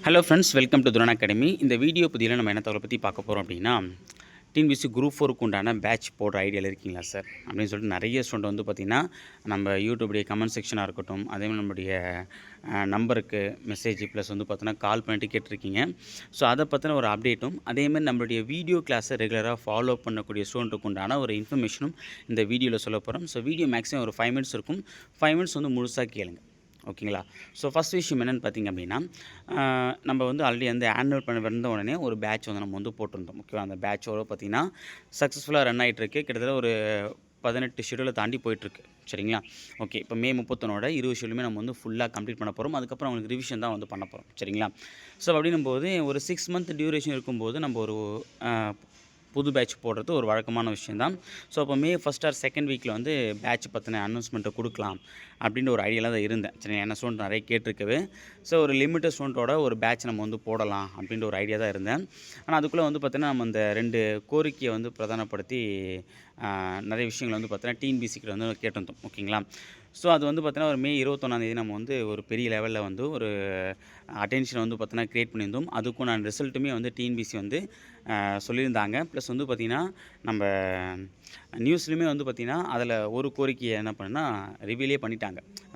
Hello friends, welcome to துரன் academy. இந்த video பதிவில் நம்ம என்ன தகவலை பற்றி பார்க்க போகிறோம் அப்படின்னா, டிஎன்பிஎஸ்சி குரூப் 4க்கு உண்டான பேட்ச் போடுற ஐடியாவில் இருக்கீங்களா சார் அப்படின்னு சொல்லிட்டு நிறைய ஸ்டூடெண்ட் வந்து பார்த்திங்கன்னா, நம்ம யூடியூபுடைய கமெண்ட் செக்ஷனாக இருக்கட்டும், அதேமாதிரி நம்முடைய நம்பருக்கு மெசேஜ் ப்ளஸ் வந்து பார்த்தோன்னா கால் பண்ணிட்டு கேட்டிருக்கீங்க. ஸோ அதை பற்றின ஒரு அப்டேட்டும், அதேமாதிரி நம்மளுடைய வீடியோ கிளாஸை ரெகுலராக ஃபாலோ பண்ணக்கூடிய ஸ்டூடெண்ட்டுக்கு உண்டான ஒரு இன்ஃபர்மேஷனும் இந்த வீடியோவில் சொல்ல போகிறோம். ஸோ வீடியோ மேக்ஸிமம் ஒரு 5 மினிட்ஸ் இருக்கும். 5 மினிட்ஸ் வந்து முழுசாக கேளுங்க. ஓகேங்களா? ஸோ ஃபஸ்ட் விஷயம் என்னென்னு பார்த்திங்க அப்படின்னா, நம்ம வந்து ஆல்ரெடி அந்த ஆனுவல் பண்ண வந்த உடனே ஒரு பேட்ச் வந்து நம்ம வந்து போட்டிருந்தோம். ஓகேவா? அந்த பேட்சோட பார்த்திங்கன்னா சக்ஸஸ்ஃபுல்லாக ரன் ஆகிட்டுருக்கு. கிட்டத்தட்ட ஒரு 18 ஷெடியூலை தாண்டி போயிட்டுருக்கு. சரிங்களா? ஓகே. இப்போ மே 31ஓட 20 ஷெடியூலுமே நம்ம வந்து ஃபுல்லாக கம்ப்ளீட் பண்ண போகிறோம். அதுக்கப்புறம் அவங்களுக்கு ரிவிஷன் தான் வந்து பண்ண போகிறோம். சரிங்களா? ஸோ அப்படின்னும்போது ஒரு 6 மந்த் டியூரேஷன் இருக்கும்போது நம்ம ஒரு புது பேட்ச் போடுறது ஒரு வழக்கமான விஷயம் தான். ஸோ அப்போ மே 1 ஆர் 2 வீக்கில் வந்து பேட்ச் பற்றின அனௌன்ஸ்மெண்ட்டை கொடுக்கலாம் அப்படின்ற ஒரு ஐடியாவில் தான் இருந்தேன். சரி, என்ன ஸ்டூடெண்ட் நிறைய கேட்டிருக்கவே. ஸோ ஒரு லிமிட்டட் ஸ்டூடெண்ட்டோட ஒரு பேட்ச் நம்ம வந்து போடலாம் அப்படின்ற ஒரு ஐடியா தான் இருந்தேன். ஆனால் அதுக்குள்ளே வந்து பார்த்தீங்கன்னா, நம்ம இந்த 2 கோரிக்கையை வந்து பிரதானப்படுத்தி நிறைய விஷயங்கள் வந்து பார்த்தீங்கன்னா டிஎன்பிஎஸ்சிக்கிட்ட வந்து கேட்டிருந்தோம். ஓகேங்களா? ஸோ அது வந்து பார்த்தீங்கன்னா, ஒரு மே 21ஆந்தேதி நம்ம வந்து ஒரு பெரிய லெவலில் வந்து ஒரு அட்டென்ஷனை வந்து பார்த்தீங்கன்னா க்ரியேட் பண்ணியிருந்தோம். அதுக்கும் நான் ரிசல்ட்டுமே வந்து டிஎன்பிஎஸ்சி வந்து சொல்லியிருந்தாங்க. ப்ளஸ் வந்து பார்த்திங்கன்னா, நம்ம நியூஸ்லையுமே வந்து பார்த்திங்கன்னா, அதில் ஒரு கோரிக்கையை என்ன பண்ணுன்னா ரிவீலே பண்ணிட்டாங்க.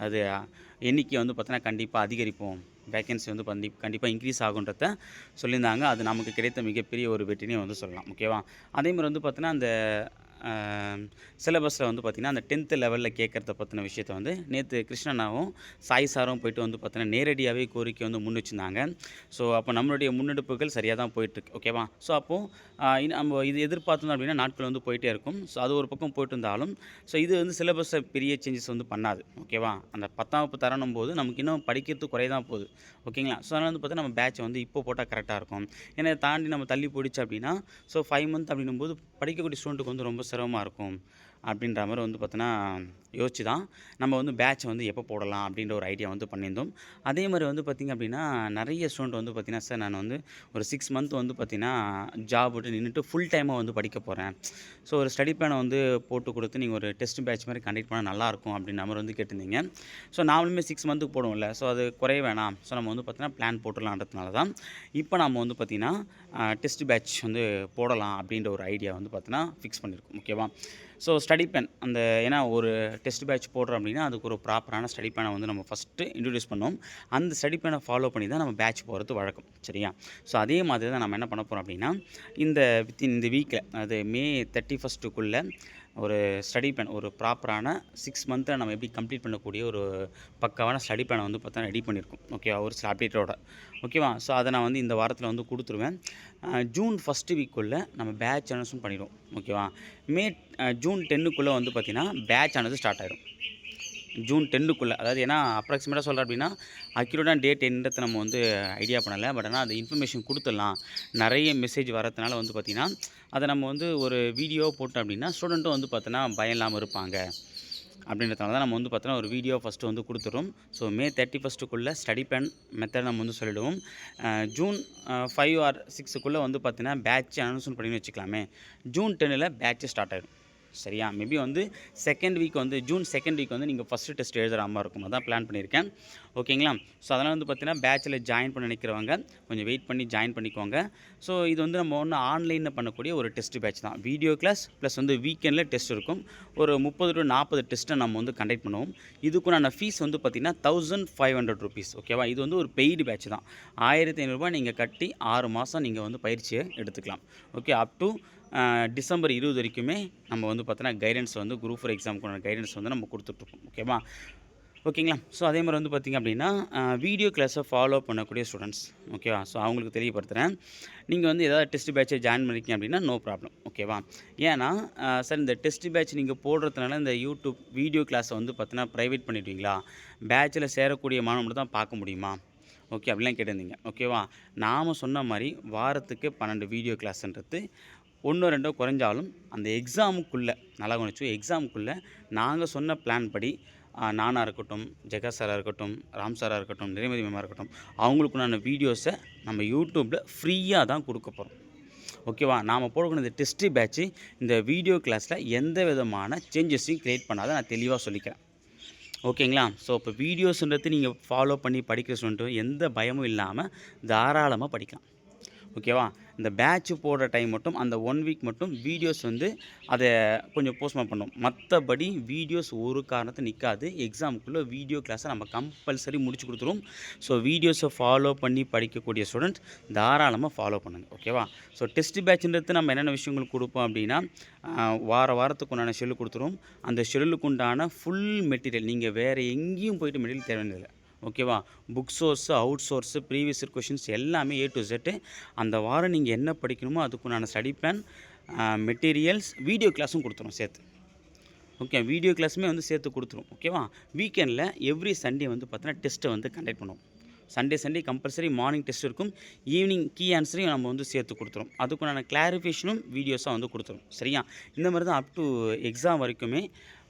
அது எண்ணிக்கை வந்து பார்த்தீங்கன்னா கண்டிப்பாக அதிகரிப்போம், வேக்கன்சி வந்து கண்டிப்பாக இன்க்ரீஸ் ஆகுன்றத சொல்லியிருந்தாங்க. அது நமக்கு கிடைத்த மிகப்பெரிய ஒரு வெற்றினே வந்து சொல்லலாம். ஓகேவா? அதேமாதிரி வந்து பார்த்தீங்கன்னா, அந்த சிலபஸில் வந்து பார்த்திங்கன்னா, அந்த 10th லெவலில் கேட்குறத பற்றின விஷயத்த வந்து நேற்று கிருஷ்ணனாவும் சாய் சாரும் போய்ட்டு வந்து பார்த்தீங்கன்னா நேரடியாகவே கோரிக்கை வந்து முன் வச்சுருந்தாங்க. ஸோ அப்போ நம்மளுடைய முன்னெடுப்புகள் சரியாக தான் போயிட்டுருக்கு. ஓகேவா? ஸோ அப்போது நம்ம இது எதிர்பார்த்தோம் அப்படின்னா நாட்கள் வந்து போயிட்டே இருக்கும். ஸோ அது ஒரு பக்கம் போயிட்டு இருந்தாலும், ஸோ இது வந்து சிலபஸை பெரிய சேஞ்சஸ் வந்து பண்ணாது. ஓகேவா? அந்த 10ஆம் வகுப்பு தரணும் போது நமக்கு இன்னும் படிக்கிறது குறைய தான் போகுது. ஓகேங்களா? ஸோ அதனால் வந்து பார்த்தா நம்ம பேட்சை வந்து இப்போ போட்டால் கரெக்டாக இருக்கும். ஏன்னா இதை தாண்டி நம்ம தள்ளி போயிடுச்சு அப்படின்னா, ஸோ 5 மந்த் அப்படின்னும்போது படிக்கக்கூடிய ஸ்டூடெண்ட்டுக்கு வந்து ரொம்ப சிரமமாக இருக்கும் அப்படின்ற மாதிரி வந்து பார்த்தோன்னா யோசிச்சு தான் நம்ம வந்து பேட்சை வந்து எப்போ போடலாம் அப்படின்ற ஒரு ஐடியா வந்து பண்ணியிருந்தோம். அதே மாதிரி வந்து பார்த்திங்க அப்படின்னா, நிறைய ஸ்டூடெண்ட் வந்து பார்த்திங்கன்னா, சார் நான் வந்து ஒரு 6 மந்த் வந்து பார்த்திங்கன்னா ஜாப் விட்டு நின்றுட்டு ஃபுல் டைமாக வந்து படிக்க போகிறேன். ஸோ ஒரு ஸ்டடி பிளானை வந்து போட்டு கொடுத்து நீங்கள் ஒரு டெஸ்ட் பேட்ச் மாதிரி கண்டக்ட் பண்ணால் நல்லாயிருக்கும் அப்படின்ற மாதிரி வந்து கேட்டிருந்தீங்க. ஸோ நாமளுமே 6 மந்த்துக்கு போடுவோம்ல, ஸோ அது குறைய வேணாம். ஸோ நம்ம வந்து பார்த்திங்கன்னா பிளான் போட்டுடலான்றதுனால தான் இப்போ நம்ம வந்து பார்த்திங்கன்னா டெஸ்ட் பேட்ச் வந்து போடலாம் அப்படின்ற ஒரு ஐடியா வந்து பார்த்திங்கன்னா ஃபிக்ஸ் பண்ணியிருக்கோம். ஓகேவா? ஸோ ஸ்டடி பிளான் அந்த ஏன்னா ஒரு டெஸ்ட் பேட்ச் போடுறோம் அப்படின்னா, அதுக்கு ஒரு ப்ராப்பரான ஸ்டடி பிளானை வந்து நம்ம ஃபஸ்ட்டு இன்ட்ரடியூஸ் பண்ணோம். அந்த ஸ்டடி பிளானை ஃபாலோ பண்ணி தான் நம்ம பேட்ச் போகிறது வழக்கம். சரியா? ஸோ அதே மாதிரி தான் நம்ம என்ன பண்ண போகிறோம் அப்படின்னா, வித்தின் இந்த வீக்கில் அது மே 31க்குள்ளே ஒரு ஸ்டடி பிளான் ஒரு ப்ராப்பரான 6 மந்த்தில் நம்ம எப்படி கம்ப்ளீட் பண்ணக்கூடிய ஒரு பக்காவான ஸ்டடி பிளானை வந்து பார்த்தா ரெடி பண்ணியிருக்கோம். ஓகேவா? ஒரு சில அப்டேட்டோட. ஓகேவா? ஸோ அதை நான் வந்து இந்த வாரத்தில் வந்து கொடுத்துருவேன். ஜூன் 1 வீக்குள்ளே நம்ம பேட்ச் அனௌன்ஸ்மெண்ட் பண்ணிடுவோம். ஓகேவா? ஜூன் 10க்குள்ளே வந்து பார்த்திங்கன்னா பேட்ச் ஆனது ஸ்டார்ட் ஆகிடும். ஜூன் 10க்குள்ளே, அதாவது ஏன்னா அப்ராக்சிமேட்டாக சொல்கிறேன் அப்படின்னா அக்யூரேட்டான டேட் என்னத்தை நம்ம வந்து ஐடியா பண்ணலை. பட் ஆனால் அந்த இன்ஃபர்மேஷன் கொடுத்துடலாம். நிறைய மெசேஜ் வரதுனால வந்து பார்த்திங்கன்னா, அதை நம்ம வந்து ஒரு வீடியோ போட்டோம் அப்படின்னா ஸ்டூடெண்ட்டும் வந்து பார்த்தோன்னா பயம் இல்லாமல் இருப்பாங்க. அப்படின்றதுனால தான் நம்ம வந்து பார்த்தோன்னா ஒரு வீடியோ ஃபஸ்ட்டு வந்து கொடுத்துறோம். ஸோ மே 31க்குள்ளே ஸ்டடி பிளான் மெத்தட் நம்ம வந்து சொல்லிவிடுவோம். ஜூன் 5 ஆர் 6க்குள்ளே வந்து பார்த்தீங்கன்னா பேட்ச் அனௌன்ஸ்மெண்ட் பண்ணி வச்சுக்கலாமே. ஜூன் 10ல் பேட்ச் ஸ்டார்ட் ஆகிடும். சரியா? மேபி வந்து ஜூன் 2nd வீக் வந்து நீங்கள் ஃபஸ்ட்டு டெஸ்ட் எழுதுகிற மாதிரி இருக்கும். அதான் பிளான் பண்ணியிருக்கேன். ஓகேங்களா? ஸோ அதனால் வந்து பார்த்தீங்கன்னா பேட்சில் ஜாயின் பண்ண நினைக்கிறவங்க கொஞ்சம் வெயிட் பண்ணி ஜாயின் பண்ணிக்கோங்க. ஸோ இது வந்து நம்ம ஒன்று ஆன்லைனில் பண்ணக்கூடிய ஒரு டெஸ்ட் பேட்ச் தான். வீடியோ கிளாஸ் ப்ளஸ் வந்து வீக்கெண்டில் டெஸ்ட் இருக்கும். ஒரு 30 to 40 டெஸ்ட்டை நம்ம வந்து கண்டக்ட் பண்ணுவோம். இதுக்குண்டான ஃபீஸ் வந்து பார்த்திங்கன்னா ₹1500. ஓகேவா? இது வந்து ஒரு பெய்டு பேட்ச் தான். ₹1500 நீங்கள் கட்டி 6 மாதம் நீங்கள் வந்து பயிற்சியை எடுத்துக்கலாம். ஓகே. அப் டு டிசம்பர் 20 வரைக்குமே நம்ம வந்து பார்த்தோன்னா கைடன்ஸ் வந்து குரூப் 4 எக்ஸாமுக்கான கைடன்ஸ் வந்து நம்ம கொடுத்துட்ருக்கோம். ஓகேவா? ஓகேங்களா? ஸோ அதே மாதிரி வந்து பார்த்திங்க அப்படின்னா, வீடியோ கிளாஸை ஃபாலோ பண்ணக்கூடிய ஸ்டூடெண்ட்ஸ். ஓகேவா? ஸோ அவங்களுக்கு தெரியப்படுத்துகிறேன். நீங்கள் வந்து ஏதாவது டெஸ்ட் பேட்சை ஜாயின் பண்ணிக்கிங்க அப்படின்னா நோ ப்ராப்ளம். ஓகேவா? ஏன்னா சார் இந்த டெஸ்ட் பேட்ச் நீங்கள் போடுறதுனால இந்த யூடியூப் வீடியோ கிளாஸை வந்து பார்த்தீங்கன்னா ப்ரைவேட் பண்ணிவிடுவீங்களா? பேட்சில் சேரக்கூடிய மாணவன் மட்டும் தான் பார்க்க முடியுமா? ஓகே, அப்படிலாம் கேட்டிருந்தீங்க. ஓகேவா? நாம் சொன்ன மாதிரி வாரத்துக்கு 12 வீடியோ கிளாஸ்ன்றது 1 2 குறைஞ்சாலும் அந்த எக்ஸாமுக்குள்ளே நல்லா கவனிச்சு எக்ஸாமுக்குள்ளே நாங்கள் சொன்ன பிளான் படி நானாக இருக்கட்டும், ஜெகா சாராக இருக்கட்டும், ராம் சாராக இருக்கட்டும், நிறைமதி மேமாக இருக்கட்டும், அவங்களுக்குண்டான வீடியோஸை நம்ம யூடியூப்பில் ஃப்ரீயாக தான் கொடுக்க போகிறோம். ஓகேவா? நாம் போடக்கூடிய இந்த டெஸ்ட்டு பேட்ச்சு இந்த வீடியோ கிளாஸில் எந்த விதமான சேஞ்சஸையும் க்ரியேட் பண்ணாத நான் தெளிவாக சொல்லிக்கிறேன். ஓகேங்களா? ஸோ இப்போ வீடியோஸ்ன்றது நீங்கள் ஃபாலோ பண்ணி படிக்கிற ஸ்டூடெண்ட்டு எந்த பயமும் இல்லாமல் தாராளமாக படிக்கலாம். ஓகேவா? இந்த பேட்ச் போடுற டைம் மட்டும் அந்த 1 வீக் மட்டும் வீடியோஸ் வந்து அதை கொஞ்சம் போஸ்ட்போன் பண்ணும். மற்றபடி வீடியோஸ் ஒரு காரணத்தை நிற்காது. எக்ஸாமுக்குள்ளே வீடியோ கிளாஸை நம்ம கம்பல்சரி முடிச்சு கொடுத்துருவோம். ஸோ வீடியோஸை ஃபாலோ பண்ணி படிக்கக்கூடிய ஸ்டூடெண்ட்ஸ் தாராளமாக ஃபாலோ பண்ணுங்கள். ஓகேவா? ஸோ டெஸ்ட் பேட்ச்ன்றது நம்ம என்னென்ன விஷயங்கள் கொடுப்போம் அப்படின்னா, வாரத்துக்கு உண்டான ஷெட்யூல் கொடுத்துருவோம். அந்த ஷெட்யூலுக்கு உண்டான ஃபுல் மெட்டீரியல் நீங்கள் வேறு எங்கேயும் போயிட்டு மெட்டீரியல் தேவையில்லை. ஓகேவா? Book source, out source, previous year questions எல்லாமே ஏ டு இசட். அந்த வாரம் நீங்கள் என்ன படிக்கணுமோ அதுக்குண்டான ஸ்டடி பிளான், மெட்டீரியல்ஸ், வீடியோ கிளாஸும் கொடுத்துரும் சேர்த்து. ஓகே, வீடியோ கிளாஸுமே வந்து சேர்த்து கொடுத்துரும். ஓகேவா? வீக்கெண்டில் எவ்ரி சண்டே வந்து பார்த்தீங்கன்னா டெஸ்ட்டை வந்து கண்டக்ட் பண்ணுவோம். சண்டே கம்பல்சரி மார்னிங் டெஸ்ட் இருக்கும். ஈவினிங் கீ ஆன்சரையும் நம்ம வந்து சேர்த்து கொடுத்துரும். அதுக்குண்டான கிளாரிஃபிகேஷனும் வீடியோஸாக வந்து கொடுத்துரும். சரியா? இந்த மாதிரி தான் அப் டு எக்ஸாம் வரைக்குமே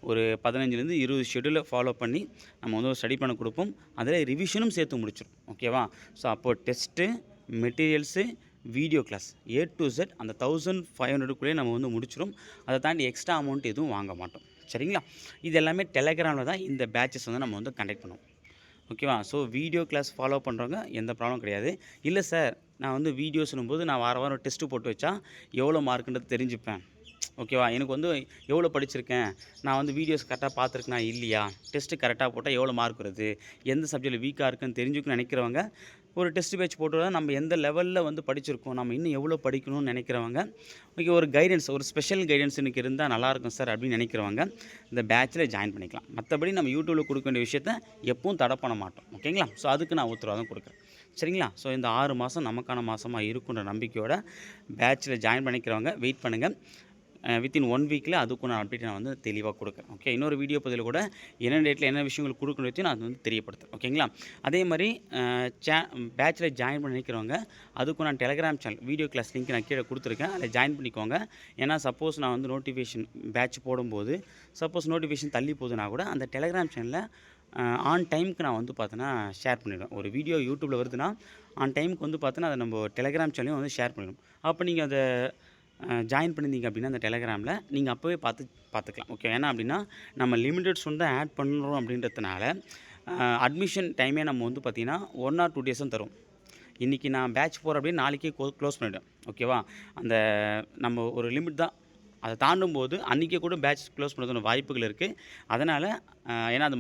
ஒரு 15லேருந்து 20 ஷெட்யூலை ஃபாலோ பண்ணி நம்ம வந்து ஒரு ஸ்டடி பிளான் கொடுப்போம். அதில் ரிவிஷனும் சேர்த்து முடிச்சிடும். ஓகேவா? ஸோ அப்போது test, materials, video class A to Z அந்த 1500க்குள்ளேயே நம்ம வந்து முடிச்சிடும். அதை தாண்டி எக்ஸ்ட்ரா அமௌண்ட் எதுவும் வாங்க மாட்டோம். சரிங்களா? இது எல்லாமே டெலகிராமில் தான் இந்த பேட்சஸ் வந்து நம்ம வந்து கண்டக்ட் பண்ணுவோம். ஓகேவா? ஸோ வீடியோ கிளாஸ் ஃபாலோ பண்ணுறவங்க எந்த ப்ராப்ளம் கிடையாது. இல்லை சார், நான் வந்து வீடியோஸ்னும்போது நான் வாரம் டெஸ்ட்டு போட்டு வச்சா எவ்வளோ மார்க்குன்றது தெரிஞ்சுப்பேன். ஓகேவா? எனக்கு வந்து எவ்வளோ படிச்சிருக்கேன், நான் வந்து வீடியோஸ் கரெக்டாக பார்த்துருக்கேனா இல்லையா, டெஸ்ட்டு கரெக்டாக போட்டால் எவ்வளோ மார்க் வருது, எந்த சப்ஜெக்ட்டில் வீக்காக இருக்குன்னு தெரிஞ்சுக்கணும்னு நினைக்கிறவங்க ஒரு டெஸ்ட் பேட்ச் போட்டு நம்ம எந்த லெவலில் வந்து படிச்சிருக்கோம், நம்ம இன்னும் எவ்வளோ படிக்கணும்னு நினைக்கிறவங்க, ஓகே, ஒரு கைடன்ஸ், ஒரு ஸ்பெஷல் கைடன்ஸ் எனக்கு இருந்தால் நல்லாயிருக்கும் சார் அப்படின்னு நினைக்கிறவங்க இந்த பேட்சில் ஜாயின் பண்ணிக்கலாம். மற்றபடி நம்ம யூடியூப்பில் கொடுக்க வேண்டிய விஷயத்த எப்பவும் தடை பண்ண மாட்டோம். ஓகேங்களா? ஸோ அதுக்கு நான் உத்தரவாதம் கொடுக்குறேன். சரிங்களா? ஸோ இந்த 6 மாதம் நமக்கான மாதமாக இருக்குன்ற நம்பிக்கையோட பேட்சில் ஜாயின் பண்ணிக்கிறவங்க வெயிட் பண்ணுங்கள். வித்தின் 1 வீக்கில் அதுக்குண்டான அப்டேட் நான் வந்து தெளிவாக கொடுக்குறேன். ஓகே, இன்னொரு வீடியோ பதிவில் கூட என்ன டேட்டில் என்ன விஷயங்கள் கொடுக்கணும் வச்சு நான் வந்து தெரியப்படுத்துறேன். ஓகேங்களா? அதே மாதிரி பேட்சில் ஜாயின் பண்ணி நினைக்கிறவங்க அதுக்கு நான் Telegram channel video class link நான் கீழே கொடுத்துருக்கேன். அதில் ஜாயின் பண்ணிக்கோங்க. ஏன்னா சப்போஸ் நான் வந்து நோட்டிஃபிகேஷன் பேட்ச் போடும்போது சப்போஸ் நோட்டிஃபிகேஷன் தள்ளி போகுதுன்னா கூட அந்த டெலகிராம் சேனலில் ஆன் டைமுக்கு நான் வந்து பார்த்தோன்னா ஷேர் பண்ணிவிடுவேன். ஒரு வீடியோ யூடியூப்பில் வருதுன்னா ஆன் டைமுக்கு வந்து பார்த்தோன்னா அதை நம்ம டெலகிராம் சேனலையும் வந்து ஷேர் பண்ணிவிடும். அப்போ நீங்கள் அதை ஜாயின் பண்ணியிருந்தீங்க அப்படின்னா அந்த டெலகிராமில் நீங்கள் அப்போவே பார்த்துக்கலாம். ஓகே, ஏன்னா அப்படின்னா நம்ம லிமிடெட் ஸ்டூடெண்ட் தான் ஆட் பண்ணுறோம் அப்படின்றதுனால அட்மிஷன் டைமே நம்ம வந்து பார்த்திங்கன்னா 1 or 2 days தான் தரும். இன்றைக்கி நான் பேட்ச் போகிறேன் அப்படின்னு நாளைக்கே க்ளோஸ் பண்ணிவிடுவேன். ஓகேவா? அந்த நம்ம ஒரு லிமிட் தான், அதை தாண்டும் போது அன்றைக்கே கூட பேட்ச் க்ளோஸ் பண்ணுறதுன வாய்ப்புகள் இருக்குது. அதனால் ஏன்னா அது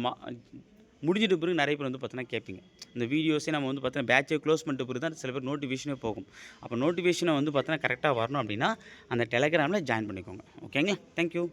முடிஞ்சிட்ட பிறகு நிறைய பேர் வந்து பார்த்தீங்கன்னா கேட்பீங்க. இந்த வீடியோஸே நம்ம வந்து பார்த்தீங்கன்னா பேட்சை க்ளோஸ் பண்ணிட்ட பிறகு தான் சில பேர் நோட்டிஃபிகேஷனே போகும். அப்போ நோட்டிஃபிகேஷனை வந்து பார்த்தீங்கன்னா கரெக்டாக வரணும் அப்படின்னா அந்த டெலகிராமில் ஜாயின் பண்ணிக்கோங்க. ஓகேங்களா? தேங்க்யூ.